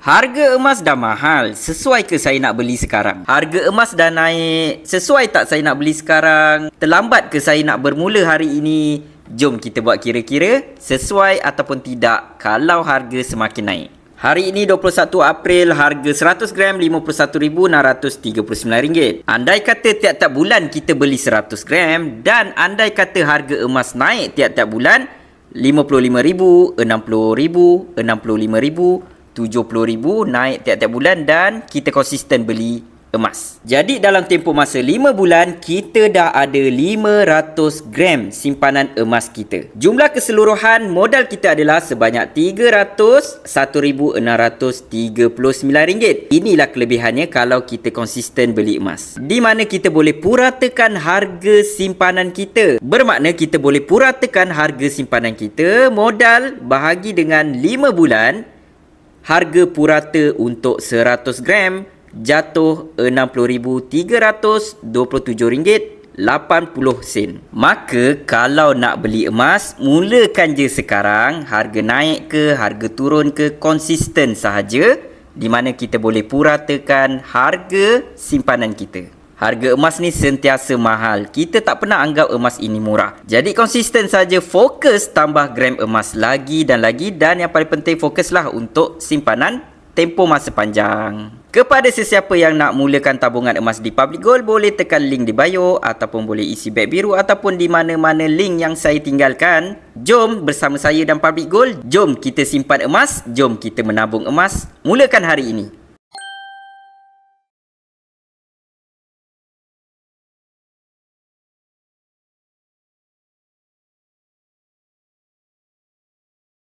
Harga emas dah mahal. Sesuai ke saya nak beli sekarang? Harga emas dah naik. Sesuai tak saya nak beli sekarang? Terlambat ke saya nak bermula hari ini? Jom kita buat kira-kira sesuai ataupun tidak kalau harga semakin naik. Hari ini 21 April, harga 100 gram RM51,639. Andai kata tiap-tiap bulan kita beli 100 gram dan andai kata harga emas naik tiap-tiap bulan RM55,000, RM60,000, RM65,000, RM70,000 naik tiap-tiap bulan dan kita konsisten beli emas. Jadi dalam tempoh masa 5 bulan kita dah ada 500 gram simpanan emas kita. Jumlah keseluruhan modal kita adalah sebanyak RM301,639. Inilah kelebihannya kalau kita konsisten beli emas. Di mana kita boleh puratakan harga simpanan kita. Bermakna kita boleh puratakan harga simpanan kita modal bahagi dengan 5 bulan. Harga purata untuk 100 gram jatuh RM60,327.80. Maka kalau nak beli emas, mulakan je sekarang. Harga naik ke, harga turun ke, konsisten sahaja. Di mana kita boleh puratakan harga simpanan kita. Harga emas ni sentiasa mahal. Kita tak pernah anggap emas ini murah. Jadi konsisten saja, fokus tambah gram emas lagi dan lagi. Dan yang paling penting, fokuslah untuk simpanan tempoh masa panjang. Kepada sesiapa yang nak mulakan tabungan emas di Public Gold, boleh tekan link di bio ataupun boleh isi beg biru ataupun di mana-mana link yang saya tinggalkan. Jom bersama saya dan Public Gold, jom kita simpan emas, jom kita menabung emas. Mulakan hari ini.